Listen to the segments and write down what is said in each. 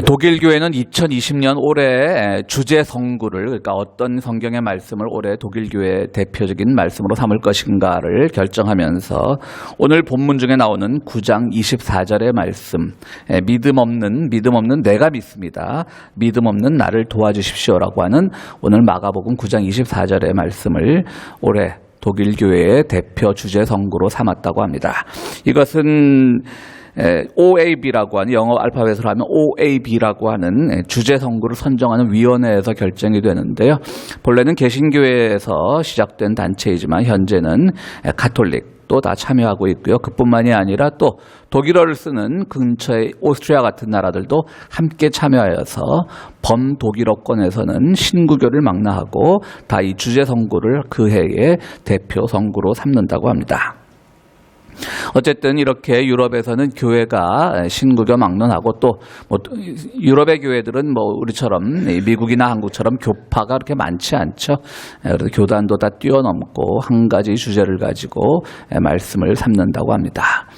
독일 교회는 2020년 올해 주제 성구를, 그러니까 어떤 성경의 말씀을 올해 독일 교회의 대표적인 말씀으로 삼을 것인가를 결정하면서 오늘 본문 중에 나오는 9장 24절의 말씀, 믿음 없는 내가 믿습니다. 믿음 없는 나를 도와주십시오라고 하는 오늘 마가복음 9장 24절의 말씀을 올해 독일 교회의 대표 주제 성구로 삼았다고 합니다. 이것은 OAB라고 하는, 영어 알파벳으로 하면 OAB라고 하는 주제 성구를 선정하는 위원회에서 결정이 되는데요. 본래는 개신교회에서 시작된 단체이지만 현재는 가톨릭도 다 참여하고 있고요. 그뿐만이 아니라 또 독일어를 쓰는 근처의 오스트리아 같은 나라들도 함께 참여하여서 범독일어권에서는 신구교를 망라하고 다 이 주제 성구를 그 해의 대표 성구로 삼는다고 합니다. 어쨌든 이렇게 유럽에서는 교회가 신구교 막론하고 또 유럽의 교회들은 우리처럼 미국이나 한국처럼 교파가 그렇게 많지 않죠. 그래서 교단도 다 뛰어넘고 한 가지 주제를 가지고 말씀을 삼는다고 합니다.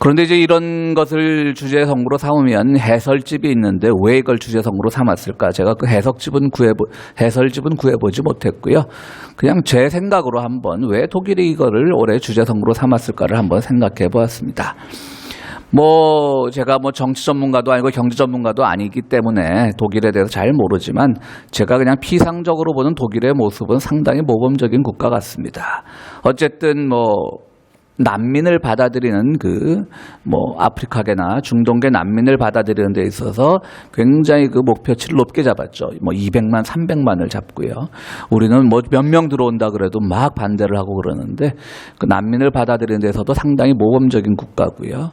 그런데 이제 이런 것을 주제 성구로 삼으면 해설집이 있는데 왜 이걸 주제 성구로 삼았을까? 제가 그 해설집은 구해보지 못했고요. 그냥 제 생각으로 한번 왜 독일이 이거를 올해 주제 성구로 삼았을까를 한번 생각해 보았습니다. 제가 정치 전문가도 아니고 경제 전문가도 아니기 때문에 독일에 대해서 잘 모르지만 제가 그냥 피상적으로 보는 독일의 모습은 상당히 모범적인 국가 같습니다. 어쨌든 난민을 받아들이는 아프리카계나 중동계 난민을 받아들이는 데 있어서 굉장히 그 목표치를 높게 잡았죠. 200만, 300만을 잡고요. 우리는 몇 명 들어온다 그래도 막 반대를 하고 그러는데 그 난민을 받아들이는 데서도 상당히 모범적인 국가고요.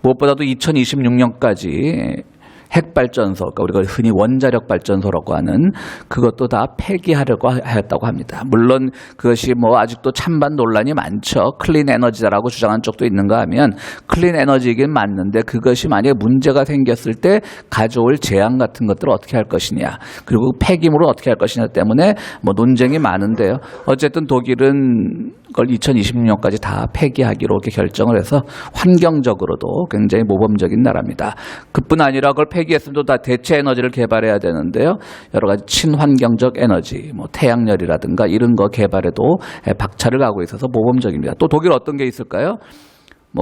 무엇보다도 2026년까지 핵발전소, 그러니까 우리가 흔히 원자력 발전소라고 하는 그것도 다 폐기하려고 하였다고 합니다. 물론 그것이 아직도 찬반 논란이 많죠. 클린 에너지다라고 주장한 쪽도 있는가 하면 클린 에너지이긴 맞는데 그것이 만약에 문제가 생겼을 때 가져올 재앙 같은 것들을 어떻게 할 것이냐, 그리고 폐기물을 어떻게 할 것이냐 때문에 논쟁이 많은데요. 어쨌든 독일은 그걸 2026년까지 다 폐기하기로 이렇게 결정을 해서 환경적으로도 굉장히 모범적인 나라입니다. 그뿐 아니라 그걸 폐기했으면 또 다 대체 에너지를 개발해야 되는데요. 여러 가지 친환경적 에너지, 태양열이라든가 이런 거 개발에도 박차를 가고 있어서 모범적입니다. 또 독일 어떤 게 있을까요?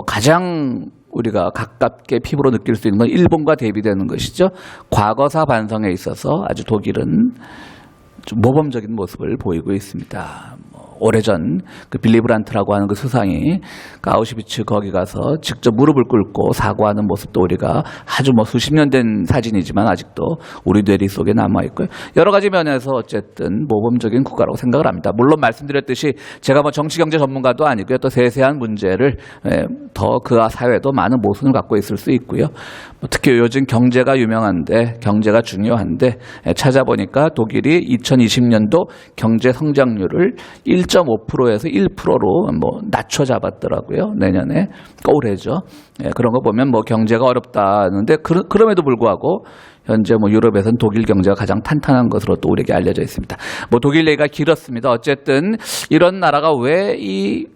가장 우리가 가깝게 피부로 느낄 수 있는 건 일본과 대비되는 것이죠. 과거사 반성에 있어서 아주 독일은 좀 모범적인 모습을 보이고 있습니다. 오래전 그 빌리 브란트라고 하는 그 수상이 아우슈비츠 거기 가서 직접 무릎을 꿇고 사과하는 모습도 우리가 아주 수십 년 된 사진이지만 아직도 우리 뇌리 속에 남아있고요. 여러 가지 면에서 어쨌든 모범적인 국가라고 생각을 합니다. 물론 말씀드렸듯이 제가 정치 경제 전문가도 아니고요. 또 세세한 문제를 더 그 사회도 많은 모순을 갖고 있을 수 있고요. 특히 요즘 경제가 유명한데, 경제가 중요한데 찾아보니까 독일이 2020년도 경제 성장률을 1.5%에서 1%로 낮춰 잡았더라고요. 내년에. 올해죠. 그런 거 보면 경제가 어렵다는데 그럼에도 불구하고 현재 유럽에서는 독일 경제가 가장 탄탄한 것으로 또 우리에게 알려져 있습니다. 독일 얘기가 길었습니다. 어쨌든 이런 나라가 왜 이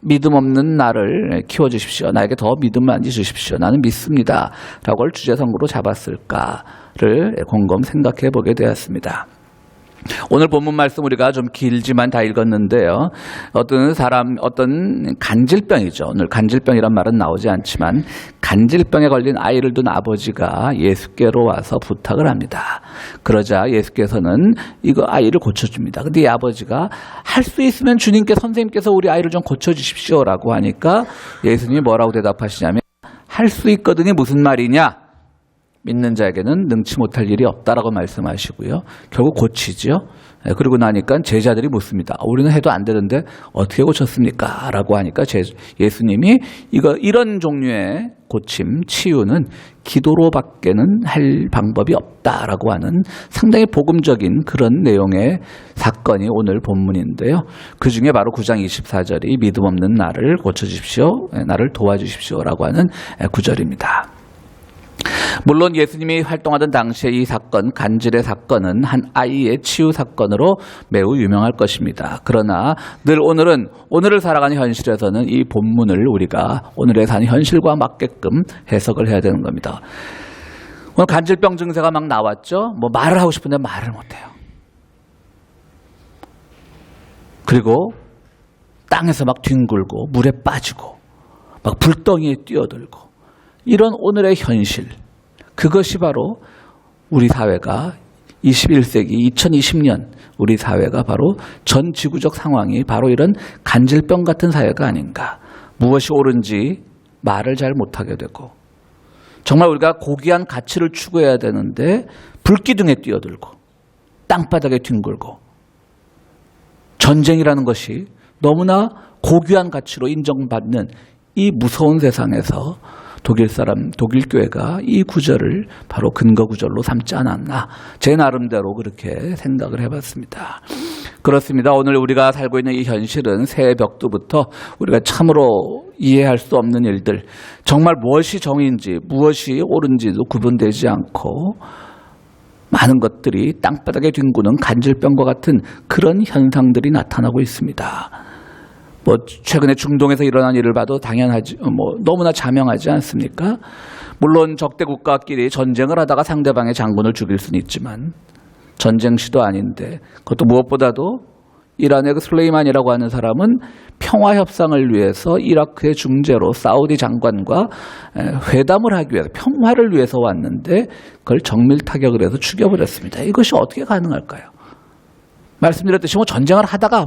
믿음 없는 나를 키워주십시오. 나에게 더 믿음만 주십시오. 나는 믿습니다. 라고 주제 성구로 잡았을까를 곰곰 생각해 보게 되었습니다. 오늘 본문 말씀 우리가 좀 길지만 다 읽었는데요. 어떤 간질병이죠. 오늘 간질병이란 말은 나오지 않지만 간질병에 걸린 아이를 둔 아버지가 예수께로 와서 부탁을 합니다. 그러자 예수께서는 이거 아이를 고쳐줍니다. 근데 이 아버지가 할 수 있으면 주님께, 선생님께서 우리 아이를 좀 고쳐주십시오라고 하니까 예수님이 뭐라고 대답하시냐면 할 수 있거든이 무슨 말이냐? 믿는 자에게는 능치 못할 일이 없다라고 말씀하시고요. 결국 고치죠. 그리고 나니까 제자들이 묻습니다. 우리는 해도 안 되는데 어떻게 고쳤습니까? 라고 하니까 예수님이 이런 종류의 고침, 치유는 기도로밖에는 할 방법이 없다라고 하는 상당히 복음적인 그런 내용의 사건이 오늘 본문인데요. 그중에 바로 9장 24절이 믿음 없는 나를 고쳐주십시오, 나를 도와주십시오라고 하는 구절입니다. 물론 예수님이 활동하던 당시에 이 사건, 간질의 사건은 한 아이의 치유 사건으로 매우 유명할 것입니다. 그러나 늘 오늘을 살아가는 현실에서는 이 본문을 우리가 오늘의 사는 현실과 맞게끔 해석을 해야 되는 겁니다. 오늘 간질병 증세가 막 나왔죠. 뭐 말을 하고 싶은데 말을 못해요. 그리고 땅에서 막 뒹굴고 물에 빠지고 막 불덩이에 뛰어들고 이런 오늘의 현실, 그것이 바로 우리 사회가 21세기 2020년 우리 사회가 바로 전 지구적 상황이 바로 이런 간질병 같은 사회가 아닌가. 무엇이 옳은지 말을 잘 못하게 되고 정말 우리가 고귀한 가치를 추구해야 되는데 불기둥에 뛰어들고 땅바닥에 뒹굴고 전쟁이라는 것이 너무나 고귀한 가치로 인정받는 이 무서운 세상에서 독일 교회가 이 구절을 바로 근거 구절로 삼지 않았나. 제 나름대로 그렇게 생각을 해봤습니다. 그렇습니다. 오늘 우리가 살고 있는 이 현실은 새해 벽두부터 우리가 참으로 이해할 수 없는 일들, 정말 무엇이 정의인지 무엇이 옳은지도 구분되지 않고 많은 것들이 땅바닥에 뒹구는 간질병과 같은 그런 현상들이 나타나고 있습니다. 뭐 최근에 중동에서 일어난 일을 봐도 당연하지, 너무나 자명하지 않습니까? 물론 적대 국가끼리 전쟁을 하다가 상대방의 장군을 죽일 수는 있지만 전쟁 시도 아닌데, 그것도 무엇보다도 이란의 그 슬레이만이라고 하는 사람은 평화 협상을 위해서 이라크의 중재로 사우디 장관과 회담을 하기 위해서, 평화를 위해서 왔는데 그걸 정밀 타격을 해서 죽여버렸습니다. 이것이 어떻게 가능할까요? 말씀드렸듯이 전쟁을 하다가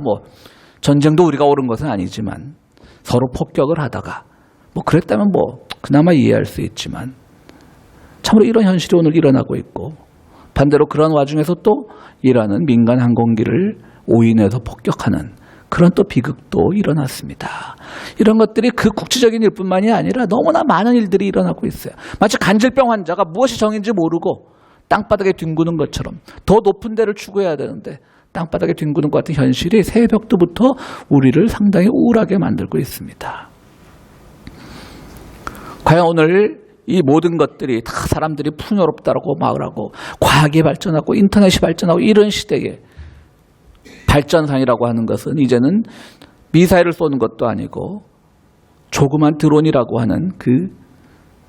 전쟁도 우리가 옳은 것은 아니지만 서로 폭격을 하다가 그랬다면 그나마 이해할 수 있지만 참으로 이런 현실이 오늘 일어나고 있고, 반대로 그런 와중에서 또 이란은 민간 항공기를 오인해서 폭격하는 그런 또 비극도 일어났습니다. 이런 것들이 그 국제적인 일뿐만이 아니라 너무나 많은 일들이 일어나고 있어요. 마치 간질병 환자가 무엇이 정인지 모르고 땅바닥에 뒹구는 것처럼 더 높은 데를 추구해야 되는데 땅바닥에 뒹구는 것 같은 현실이 새벽부터 우리를 상당히 우울하게 만들고 있습니다. 과연 오늘 이 모든 것들이 다 사람들이 풍요롭다고 말하고 과학이 발전하고 인터넷이 발전하고 이런 시대에 발전상이라고 하는 것은 이제는 미사일을 쏘는 것도 아니고 조그만 드론이라고 하는 그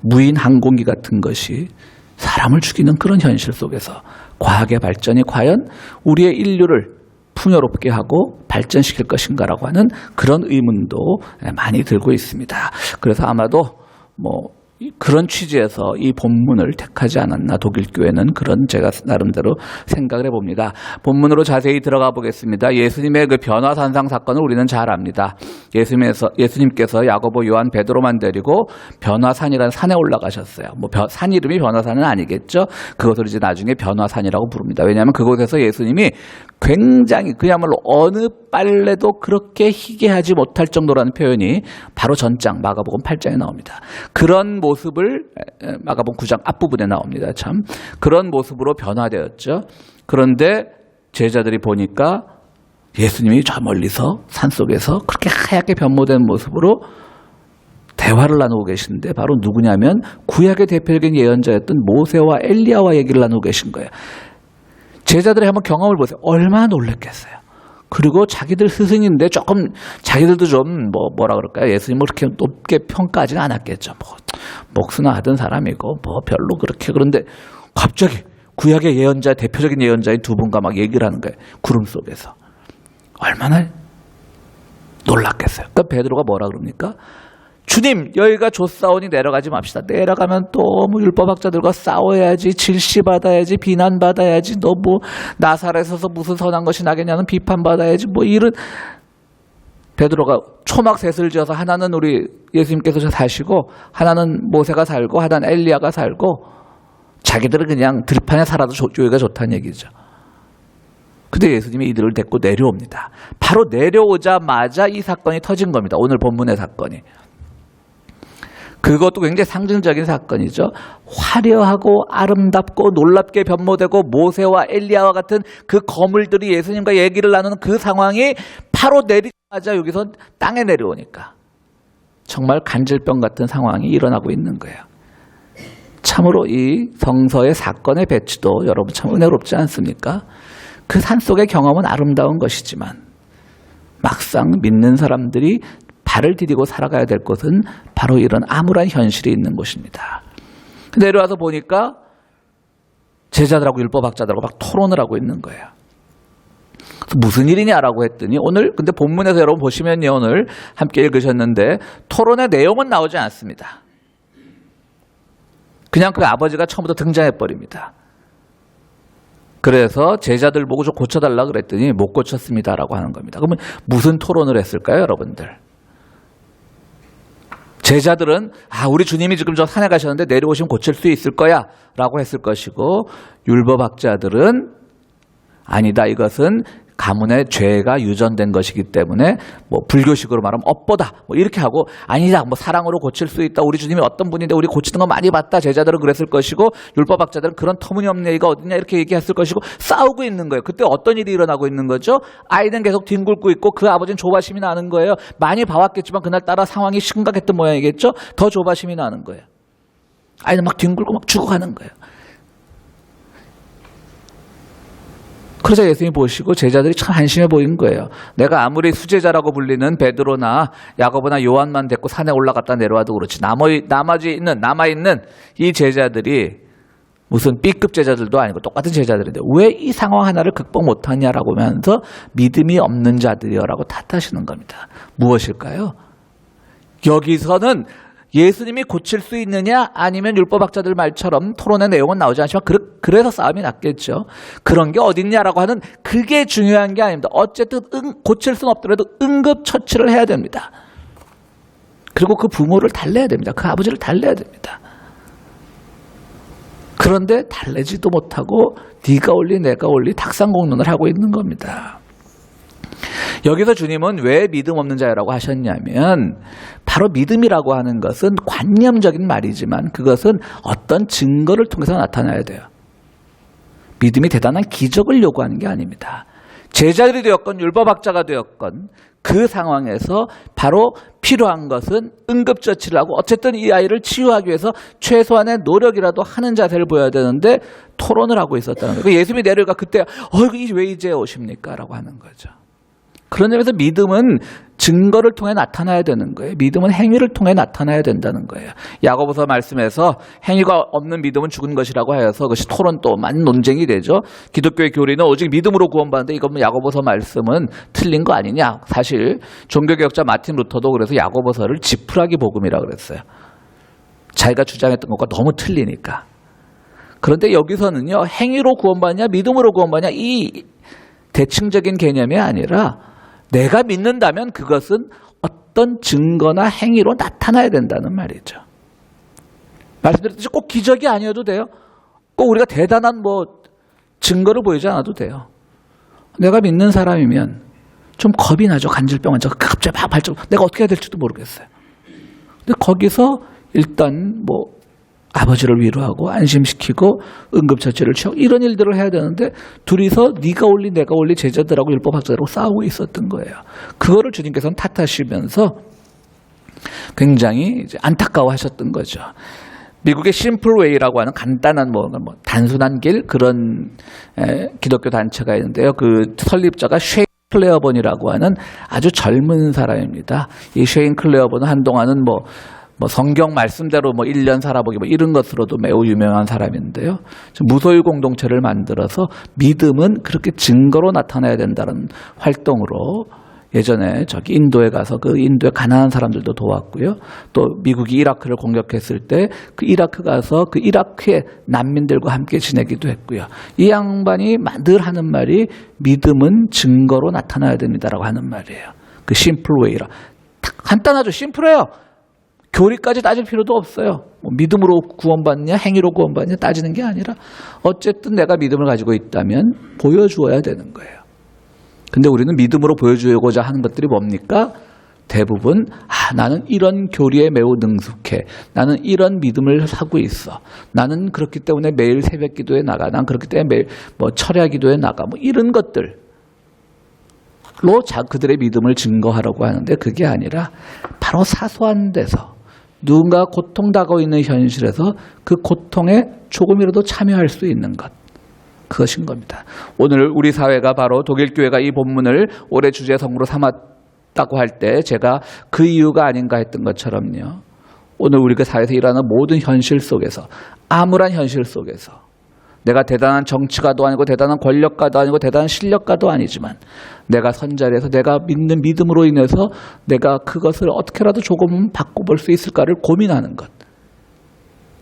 무인 항공기 같은 것이 사람을 죽이는 그런 현실 속에서 과학의 발전이 과연 우리의 인류를 풍요롭게 하고 발전시킬 것인가라고 하는 그런 의문도 많이 들고 있습니다. 그래서 아마도 그런 취지에서 이 본문을 택하지 않았나 독일 교회는, 그런 제가 나름대로 생각을 해봅니다. 본문으로 자세히 들어가 보겠습니다. 예수님의 그 변화산상 사건을 우리는 잘 압니다. 예수님께서 야고보, 요한, 베드로만 데리고 변화산이라는 산에 올라가셨어요. 산 이름이 변화산은 아니겠죠. 그것을 이제 나중에 변화산이라고 부릅니다. 왜냐하면 그곳에서 예수님이 굉장히 그야말로 어느 빨래도 그렇게 희게 하지 못할 정도라는 표현이 바로 전장 마가복음 8장에 나옵니다. 그런 모습을 마가복음 9장 앞부분에 나옵니다. 참 그런 모습으로 변화되었죠. 그런데 제자들이 보니까 예수님이 저 멀리서 산속에서 그렇게 하얗게 변모된 모습으로 대화를 나누고 계신데 바로 누구냐면 구약의 대표적인 예언자였던 모세와 엘리야와 얘기를 나누고 계신 거예요. 제자들의 한번 경험을 보세요. 얼마나 놀랐겠어요. 그리고 자기들 스승인데 조금 자기들도 좀 뭐라 그럴까요? 예수님을 그렇게 높게 평가하지는 않았겠죠. 목수나 하던 사람이고 별로 그렇게. 그런데 갑자기 구약의 예언자, 대표적인 예언자인 두 분과 막 얘기를 하는 거예요. 구름 속에서. 얼마나 놀랐겠어요. 그러니까 베드로가 뭐라 그럽니까? 주님, 여기가 좁사오니 내려가지 맙시다. 내려가면 또 율법학자들과 싸워야지, 질시받아야지, 비난받아야지, 너 나사렛에서 무슨 선한 것이 나겠냐는 비판받아야지, 이런. 베드로가 초막셋을 지어서 하나는 우리 예수님께서 사시고 하나는 모세가 살고 하나는 엘리야가 살고 자기들은 그냥 들판에 살아도 여기가 좋다는 얘기죠. 근데 예수님이 이들을 데리고 내려옵니다. 바로 내려오자마자 이 사건이 터진 겁니다. 오늘 본문의 사건이. 그것도 굉장히 상징적인 사건이죠. 화려하고 아름답고 놀랍게 변모되고 모세와 엘리야와 같은 그 거물들이 예수님과 얘기를 나누는 그 상황이 바로 내리자마자 여기서 땅에 내려오니까 정말 간질병 같은 상황이 일어나고 있는 거예요. 참으로 이 성서의 사건의 배치도 여러분 참 은혜롭지 않습니까? 그 산속의 경험은 아름다운 것이지만 막상 믿는 사람들이 발을 디디고 살아가야 될 곳은 바로 이런 암울한 현실이 있는 곳입니다. 내려와서 보니까 제자들하고 율법학자들하고 막 토론을 하고 있는 거예요. 무슨 일이냐라고 했더니 오늘 근데 본문에서 여러분 보시면요, 오늘 함께 읽으셨는데 토론의 내용은 나오지 않습니다. 그냥 그 아버지가 처음부터 등장해 버립니다. 그래서 제자들 보고 좀 고쳐달라 그랬더니 못 고쳤습니다라고 하는 겁니다. 그러면 무슨 토론을 했을까요, 여러분들? 제자들은 우리 주님이 지금 저 산에 가셨는데 내려오시면 고칠 수 있을 거야 라고 했을 것이고, 율법학자들은 아니다, 이것은 가문의 죄가 유전된 것이기 때문에 뭐 불교식으로 말하면 업보다 뭐 이렇게 하고, 아니다, 뭐 사랑으로 고칠 수 있다, 우리 주님이 어떤 분인데 우리 고치는 거 많이 봤다, 제자들은 그랬을 것이고 율법학자들은 그런 터무니없는 얘기가 어딨냐 이렇게 얘기했을 것이고 싸우고 있는 거예요. 그때 어떤 일이 일어나고 있는 거죠? 아이는 계속 뒹굴고 있고 그 아버지는 조바심이 나는 거예요. 많이 봐왔겠지만 그날따라 상황이 심각했던 모양이겠죠. 더 조바심이 나는 거예요. 아이는 막 뒹굴고 막 죽어가는 거예요. 그래서 예수님이 보시고 제자들이 참 한심해 보인 거예요. 내가 아무리 수제자라고 불리는 베드로나 야고보나 요한만 데리고 산에 올라갔다 내려와도 그렇지, 남아있는 이 제자들이 무슨 B급 제자들도 아니고 똑같은 제자들인데 왜 이 상황 하나를 극복 못하냐라고 하면서 믿음이 없는 자들이여라고 탓하시는 겁니다. 무엇일까요? 여기서는 예수님이 고칠 수 있느냐 아니면 율법학자들 말처럼 토론의 내용은 나오지 않지만 그래서 싸움이 났겠죠. 그런 게 어딨냐라고 하는 그게 중요한 게 아닙니다. 어쨌든 고칠 수는 없더라도 응급처치를 해야 됩니다. 그리고 그 부모를 달래야 됩니다. 그 아버지를 달래야 됩니다. 그런데 달래지도 못하고 네가 올리 내가 올리 탁상공론을 하고 있는 겁니다. 여기서 주님은 왜 믿음 없는 자라고 하셨냐면, 바로 믿음이라고 하는 것은 관념적인 말이지만 그것은 어떤 증거를 통해서 나타나야 돼요. 믿음이 대단한 기적을 요구하는 게 아닙니다. 제자들이 되었건 율법학자가 되었건 그 상황에서 바로 필요한 것은 응급처치를 하고 어쨌든 이 아이를 치유하기 위해서 최소한의 노력이라도 하는 자세를 보여야 되는데 토론을 하고 있었다는 거예요. 예수님이 내려가 그때 왜 이제 오십니까? 라고 하는 거죠. 그런 점에서 믿음은 증거를 통해 나타나야 되는 거예요. 믿음은 행위를 통해 나타나야 된다는 거예요. 야고보서 말씀에서 행위가 없는 믿음은 죽은 것이라고 하여서 그것이 토론 또 많은 논쟁이 되죠. 기독교의 교리는 오직 믿음으로 구원받는데 이건 야고보서 말씀은 틀린 거 아니냐. 사실 종교개혁자 마틴 루터도 그래서 야고보서를 지푸라기 복음이라고 그랬어요. 자기가 주장했던 것과 너무 틀리니까. 그런데 여기서는요, 행위로 구원받냐 믿음으로 구원받냐 이 대칭적인 개념이 아니라 내가 믿는다면 그것은 어떤 증거나 행위로 나타나야 된다는 말이죠. 말씀드렸듯이 꼭 기적이 아니어도 돼요. 꼭 우리가 대단한 증거를 보이지 않아도 돼요. 내가 믿는 사람이면 좀 겁이 나죠. 간질병 환자가 갑자기 막 발작, 내가 어떻게 해야 될지도 모르겠어요. 근데 거기서 일단 아버지를 위로하고 안심시키고 응급처치를 취하고 이런 일들을 해야 되는데 둘이서 네가 올리 내가 올리 제자들하고 율법학자들하고 싸우고 있었던 거예요. 그거를 주님께서는 탓하시면서 굉장히 이제 안타까워하셨던 거죠. 미국의 심플웨이라고 하는 간단한 단순한 길 그런 기독교 단체가 있는데요. 그 설립자가 쉐인 클레어본이라고 하는 아주 젊은 사람입니다. 이 쉐인 클레어본은 한동안은 성경 말씀대로 1년 살아보기 이런 것으로도 매우 유명한 사람인데요. 무소유 공동체를 만들어서 믿음은 그렇게 증거로 나타나야 된다는 활동으로 예전에 인도에 가서 그 인도의 가난한 사람들도 도왔고요. 또 미국이 이라크를 공격했을 때 그 이라크 가서 그 이라크의 난민들과 함께 지내기도 했고요. 이 양반이 늘 하는 말이 믿음은 증거로 나타나야 됩니다라고 하는 말이에요. 그 심플웨이라. 간단하죠. 심플해요. 교리까지 따질 필요도 없어요. 믿음으로 구원받냐 행위로 구원받냐 따지는 게 아니라 어쨌든 내가 믿음을 가지고 있다면 보여주어야 되는 거예요. 근데 우리는 믿음으로 보여주고자 하는 것들이 뭡니까? 대부분 나는 이런 교리에 매우 능숙해. 나는 이런 믿음을 하고 있어. 나는 그렇기 때문에 매일 새벽 기도에 나가. 난 그렇기 때문에 매일 철야 기도에 나가. 이런 것들로 그들의 믿음을 증거하려고 하는데 그게 아니라 바로 사소한 데서 누군가 고통당하고 있는 현실에서 그 고통에 조금이라도 참여할 수 있는 것, 그것인 겁니다. 오늘 우리 사회가 바로 독일교회가 이 본문을 올해 주제 성구로 삼았다고 할 때 제가 그 이유가 아닌가 했던 것처럼요. 오늘 우리가 사회에서 일어나는 모든 현실 속에서, 암울한 현실 속에서 내가 대단한 정치가도 아니고 대단한 권력가도 아니고 대단한 실력가도 아니지만 내가 선자리에서 내가 믿는 믿음으로 인해서 내가 그것을 어떻게라도 조금 바꿔볼 수 있을까를 고민하는 것.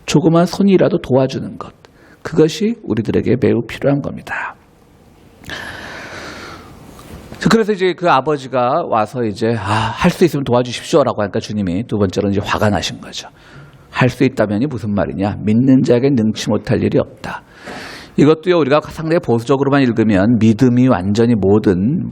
조그만 손이라도 도와주는 것. 그것이 우리들에게 매우 필요한 겁니다. 그래서 이제 그 아버지가 와서 이제 할 수 있으면 도와주십시오라고 하니까 주님이 두 번째로 이제 화가 나신 거죠. 할 수 있다면이 무슨 말이냐? 믿는 자에게 능치 못할 일이 없다. 이것도요, 우리가 상당히 보수적으로만 읽으면 믿음이 완전히 모든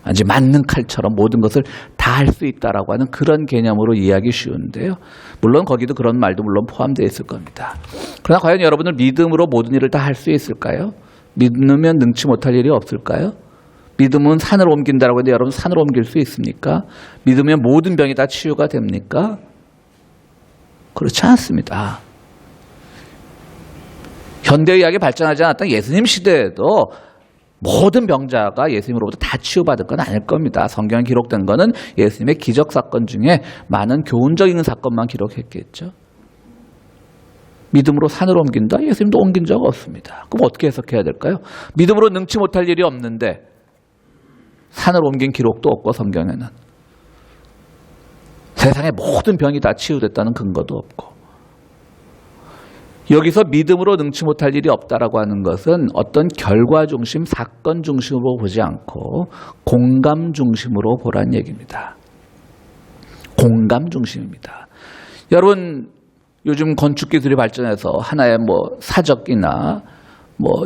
아주 맞는 칼처럼 모든 것을 다 할 수 있다라고 하는 그런 개념으로 이해하기 쉬운데요. 물론 거기도 그런 말도 물론 포함되어 있을 겁니다. 그러나 과연 여러분들 믿음으로 모든 일을 다 할 수 있을까요? 믿으면 능치 못할 일이 없을까요? 믿음은 산을 옮긴다라고 했는데 여러분 산을 옮길 수 있습니까? 믿으면 모든 병이 다 치유가 됩니까? 그렇지 않습니다. 현대의학이 발전하지 않았던 예수님 시대에도 모든 병자가 예수님으로부터 다 치유받을 건 아닐 겁니다. 성경에 기록된 거는 예수님의 기적사건 중에 많은 교훈적인 사건만 기록했겠죠. 믿음으로 산을 옮긴다? 예수님도 옮긴 적 없습니다. 그럼 어떻게 해석해야 될까요? 믿음으로 능치 못할 일이 없는데 산을 옮긴 기록도 없고 성경에는 세상의 모든 병이 다 치유됐다는 근거도 없고 여기서 믿음으로 능치 못할 일이 없다라고 하는 것은 어떤 결과 중심, 사건 중심으로 보지 않고 공감 중심으로 보라는 얘기입니다. 공감 중심입니다. 여러분 요즘 건축 기술이 발전해서 하나의 사적이나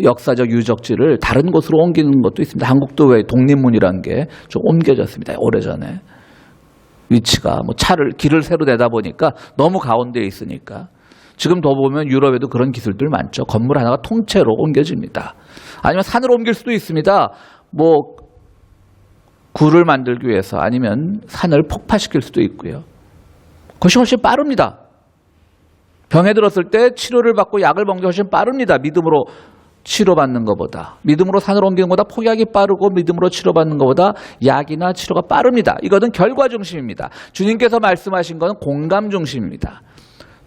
역사적 유적지를 다른 곳으로 옮기는 것도 있습니다. 한국도 왜 독립문이라는 게 좀 옮겨졌습니다. 오래전에 위치가 길을 새로 내다 보니까 너무 가운데에 있으니까 지금 더 보면 유럽에도 그런 기술들 많죠. 건물 하나가 통째로 옮겨집니다. 아니면 산을 옮길 수도 있습니다. 굴을 만들기 위해서 아니면 산을 폭파시킬 수도 있고요. 그것이 훨씬 빠릅니다. 병에 들었을 때 치료를 받고 약을 먹는 게 훨씬 빠릅니다. 믿음으로 치료받는 것보다. 믿음으로 산을 옮기는 것보다 폭약이 빠르고 믿음으로 치료받는 것보다 약이나 치료가 빠릅니다. 이거는 결과 중심입니다. 주님께서 말씀하신 것은 공감 중심입니다.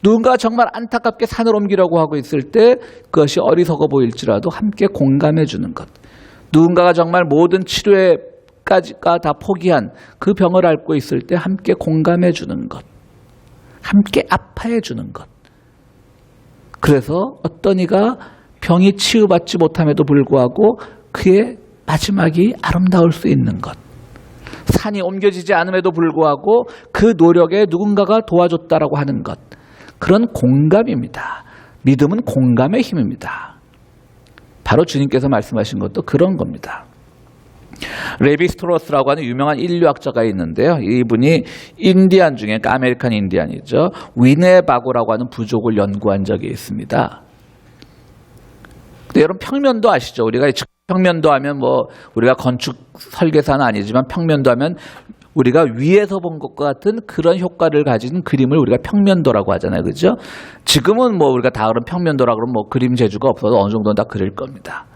누군가 정말 안타깝게 산을 옮기려고 하고 있을 때 그것이 어리석어 보일지라도 함께 공감해 주는 것. 누군가가 정말 모든 치료까지가 다 포기한 그 병을 앓고 있을 때 함께 공감해 주는 것. 함께 아파해 주는 것. 그래서 어떤 이가 병이 치유받지 못함에도 불구하고 그의 마지막이 아름다울 수 있는 것. 산이 옮겨지지 않음에도 불구하고 그 노력에 누군가가 도와줬다라고 하는 것. 그런 공감입니다. 믿음은 공감의 힘입니다. 바로 주님께서 말씀하신 것도 그런 겁니다. 레비 스트로스라고 하는 유명한 인류학자가 있는데요. 이분이 인디안 중에 그러니까 아메리칸 인디안이죠. 위네바고라고 하는 부족을 연구한 적이 있습니다. 근데 여러분 평면도 아시죠? 우리가 평면도 하면 우리가 건축 설계사는 아니지만 평면도 하면 우리가 위에서 본 것과 같은 그런 효과를 가진 그림을 우리가 평면도라고 하잖아요. 그죠? 지금은 우리가 다 그런 평면도라 그러면 그림 재주가 없어도 어느 정도는 다 그릴 겁니다.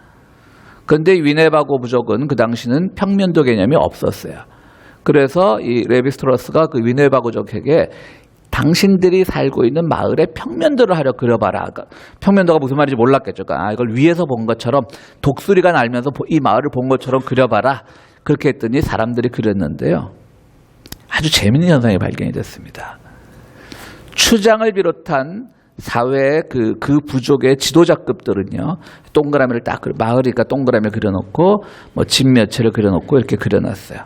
그런데 위네바고 부족은 그 당시는 평면도 개념이 없었어요. 그래서 이 레비 스트로스가 그 위네바고족에게 당신들이 살고 있는 마을의 평면도를 하려 그려봐라. 그러니까 평면도가 무슨 말인지 몰랐겠죠. 그러니까 이걸 위에서 본 것처럼 독수리가 날면서 이 마을을 본 것처럼 그려봐라. 그렇게 했더니 사람들이 그렸는데요. 아주 재미있는 현상이 발견이 됐습니다. 추장을 비롯한 사회의 그 부족의 지도자급들은요, 동그라미를 딱, 마을이니까 동그라미 그려놓고, 집 몇 채를 그려놓고 이렇게 그려놨어요.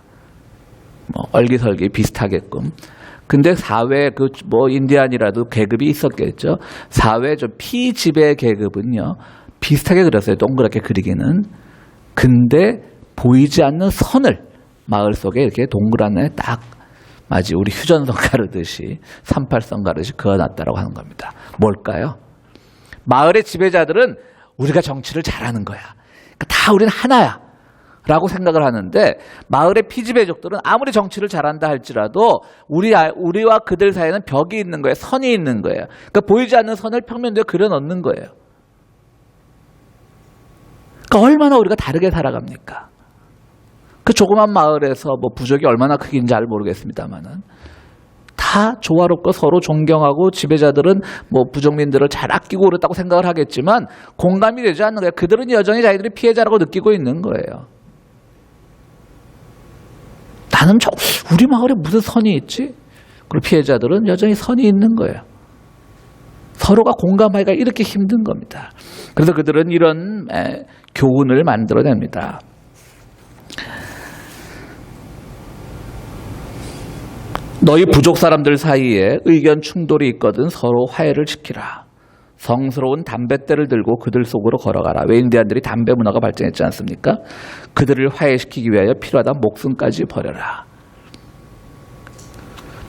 얼기설기 비슷하게끔. 근데 사회 인디안이라도 계급이 있었겠죠. 사회 좀 피지배 계급은요, 비슷하게 그렸어요. 동그랗게 그리기는. 근데 보이지 않는 선을 마을 속에 이렇게 동그랗게 딱 마치 우리 휴전선 가르듯이 38선 가르듯이 그어놨다라고 하는 겁니다. 뭘까요? 마을의 지배자들은 우리가 정치를 잘하는 거야. 그러니까 다 우리는 하나야 라고 생각을 하는데 마을의 피지배족들은 아무리 정치를 잘한다 할지라도 우리와 그들 사이에는 벽이 있는 거예요. 선이 있는 거예요. 그러니까 보이지 않는 선을 평면도에 그려넣는 거예요. 그러니까 얼마나 우리가 다르게 살아갑니까? 그 조그만 마을에서 부족이 얼마나 크긴지 잘 모르겠습니다만은 다 다 조화롭고 서로 존경하고 지배자들은 뭐 부정민들을 잘 아끼고 그랬다고 생각을 하겠지만 공감이 되지 않는 거예요. 그들은 여전히 자기들이 피해자라고 느끼고 있는 거예요. 나는 우리 마을에 무슨 선이 있지? 그리고 피해자들은 여전히 선이 있는 거예요. 서로가 공감하기가 이렇게 힘든 겁니다. 그래서 그들은 이런 교훈을 만들어냅니다. 너희 부족 사람들 사이에 의견 충돌이 있거든 서로 화해를 시키라. 성스러운 담뱃대를 들고 그들 속으로 걸어가라. 왜 인디안들이 담배 문화가 발전했지 않습니까? 그들을 화해시키기 위하여 필요하다 목숨까지 버려라.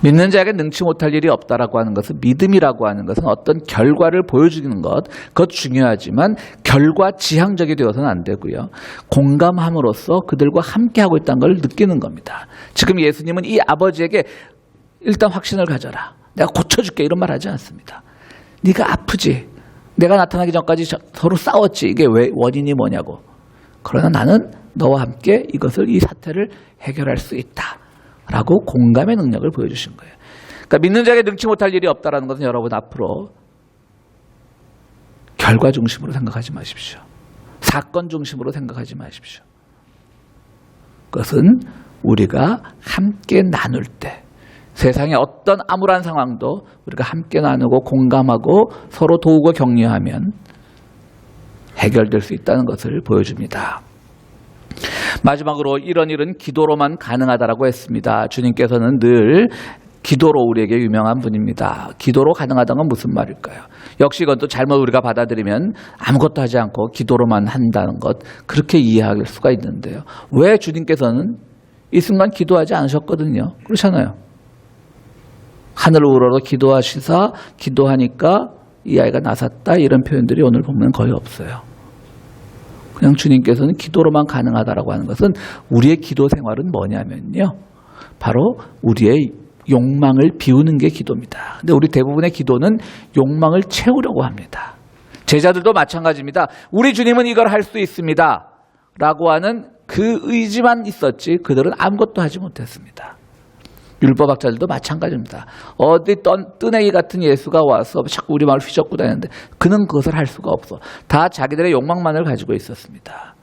믿는 자에게 능치 못할 일이 없다라고 하는 것은, 믿음이라고 하는 것은 어떤 결과를 보여주는 것, 그것 중요하지만 결과 지향적이 되어서는 안 되고요. 공감함으로써 그들과 함께하고 있다는 걸 느끼는 겁니다. 지금 예수님은 이 아버지에게 일단 확신을 가져라. 내가 고쳐줄게 이런 말 하지 않습니다. 네가 아프지. 내가 나타나기 전까지 서로 싸웠지. 이게 왜 원인이 뭐냐고. 그러나 나는 너와 함께 이 사태를 해결할 수 있다. 라고 공감의 능력을 보여주신 거예요. 그러니까 믿는 자에게 능치 못할 일이 없다는 것은 여러분 앞으로 결과 중심으로 생각하지 마십시오. 사건 중심으로 생각하지 마십시오. 그것은 우리가 함께 나눌 때, 세상의 어떤 암울한 상황도 우리가 함께 나누고 공감하고 서로 도우고 격려하면 해결될 수 있다는 것을 보여줍니다. 마지막으로 이런 일은 기도로만 가능하다라고 했습니다. 주님께서는 늘 기도로 우리에게 유명한 분입니다. 기도로 가능하다는 건 무슨 말일까요? 역시 이건 또 잘못 우리가 받아들이면 아무것도 하지 않고 기도로만 한다는 것, 그렇게 이해할 수가 있는데요. 왜 주님께서는 이 순간 기도하지 않으셨거든요. 그렇잖아요. 하늘을 우러러 기도하시사 기도하니까 이 아이가 나섰다, 이런 표현들이 오늘 보면 거의 없어요. 그냥 주님께서는 기도로만 가능하다라고 하는 것은, 우리의 기도 생활은 뭐냐면요, 바로 우리의 욕망을 비우는 게 기도입니다. 근데 우리 대부분의 기도는 욕망을 채우려고 합니다. 제자들도 마찬가지입니다. 우리 주님은 이걸 할 수 있습니다 라고 하는 그 의지만 있었지 그들은 아무것도 하지 못했습니다. 율법학자들도 마찬가지입니다. 어디 뜨내기 같은 예수가 와서 자꾸 우리 마을 휘젓고 다니는데 그는 그것을 할 수가 없어. 다 자기들의 욕망만을 가지고 있었습니다.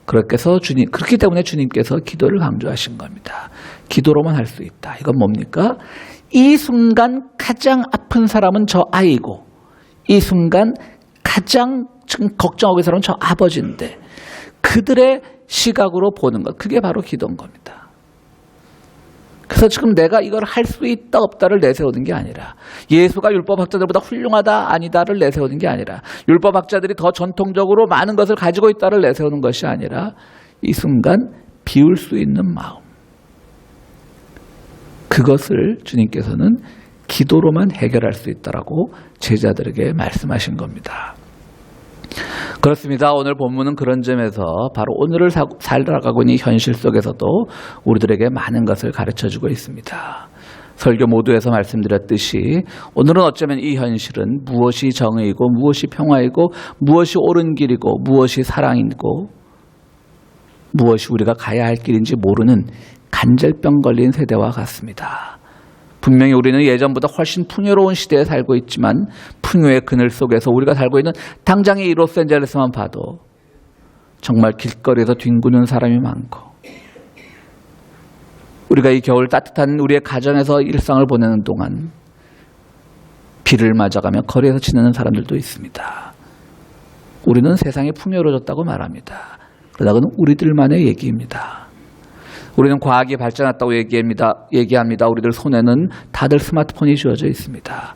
그렇기 때문에 주님께서 기도를 강조하신 겁니다. 기도로만 할 수 있다. 이건 뭡니까? 이 순간 가장 아픈 사람은 저 아이고, 이 순간 가장 걱정하고 있는 사람은 저 아버지인데, 그들의 시각으로 보는 것, 그게 바로 기도인 겁니다. 그래서 지금 내가 이걸 할 수 있다 없다를 내세우는 게 아니라, 예수가 율법학자들보다 훌륭하다 아니다를 내세우는 게 아니라, 율법학자들이 더 전통적으로 많은 것을 가지고 있다를 내세우는 것이 아니라, 이 순간 비울 수 있는 마음, 그것을 주님께서는 기도로만 해결할 수 있다라고 제자들에게 말씀하신 겁니다. 그렇습니다. 오늘 본문은 그런 점에서 바로 오늘을 살아가고 있는 현실 속에서도 우리들에게 많은 것을 가르쳐주고 있습니다. 설교 모두에서 말씀드렸듯이 오늘은 어쩌면 이 현실은 무엇이 정의이고 무엇이 평화이고 무엇이 옳은 길이고 무엇이 사랑이고 무엇이 우리가 가야 할 길인지 모르는 간절병 걸린 세대와 같습니다. 분명히 우리는 예전보다 훨씬 풍요로운 시대에 살고 있지만 풍요의 그늘 속에서 우리가 살고 있는 당장의 이 로스앤젤레스만 봐도 정말 길거리에서 뒹구는 사람이 많고, 우리가 이 겨울 따뜻한 우리의 가정에서 일상을 보내는 동안 비를 맞아가며 거리에서 지내는 사람들도 있습니다. 우리는 세상이 풍요로워졌다고 말합니다. 그러나 그건 우리들만의 얘기입니다. 우리는 과학이 발전했다고 얘기합니다. 우리들 손에는 다들 스마트폰이 주어져 있습니다.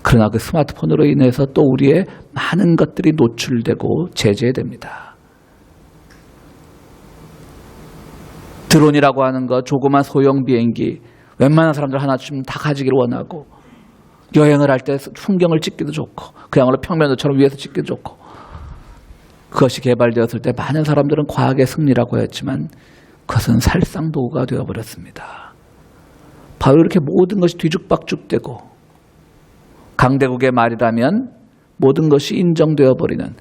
그러나 그 스마트폰으로 인해서 또 우리의 많은 것들이 노출되고 제재됩니다. 드론이라고 하는 것, 조그만 소형 비행기, 웬만한 사람들 하나쯤 다 가지기를 원하고, 여행을 할 때 풍경을 찍기도 좋고, 그야말로 평면도처럼 위에서 찍기도 좋고, 그것이 개발되었을 때 많은 사람들은 과학의 승리라고 했지만 그것은 살상도구가 되어버렸습니다. 바로 이렇게 모든 것이 뒤죽박죽되고, 강대국의 말이라면 모든 것이 인정되어버리는,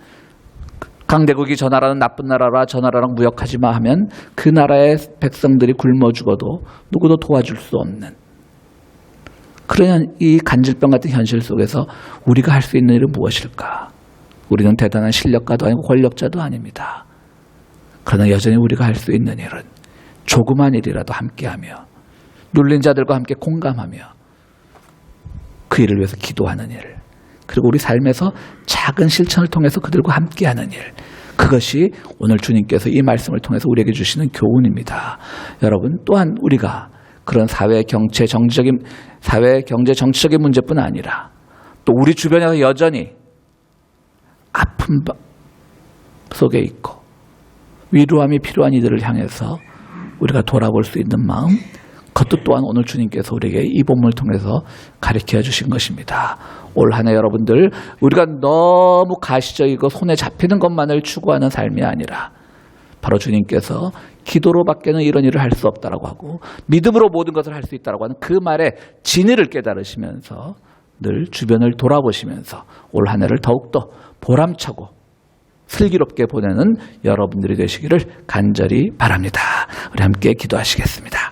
강대국이 저 나라는 나쁜 나라라, 저 나라랑 무역하지 마 하면 그 나라의 백성들이 굶어 죽어도 누구도 도와줄 수 없는, 그러면 이 간질병 같은 현실 속에서 우리가 할 수 있는 일은 무엇일까? 우리는 대단한 실력가도 아니고 권력자도 아닙니다. 그러나 여전히 우리가 할 수 있는 일은 조그만 일이라도 함께하며 눌린 자들과 함께 공감하며 그 일을 위해서 기도하는 일, 그리고 우리 삶에서 작은 실천을 통해서 그들과 함께하는 일, 그것이 오늘 주님께서 이 말씀을 통해서 우리에게 주시는 교훈입니다. 여러분, 또한 우리가 그런 사회, 경제, 정치적인 문제뿐 아니라 또 우리 주변에서 여전히 아픔 속에 있고 위로함이 필요한 이들을 향해서 우리가 돌아볼 수 있는 마음, 그것도 또한 오늘 주님께서 우리에게 이 본문을 통해서 가르쳐 주신 것입니다. 올 한 해 여러분들, 우리가 너무 가시적이고 손에 잡히는 것만을 추구하는 삶이 아니라 바로 주님께서 기도로 밖에는 이런 일을 할 수 없다라고 하고 믿음으로 모든 것을 할 수 있다라고 하는 그 말의 진리를 깨달으시면서 늘 주변을 돌아보시면서 올 한 해를 더욱더 보람차고 슬기롭게 보내는 여러분들이 되시기를 간절히 바랍니다. 우리 함께 기도하시겠습니다.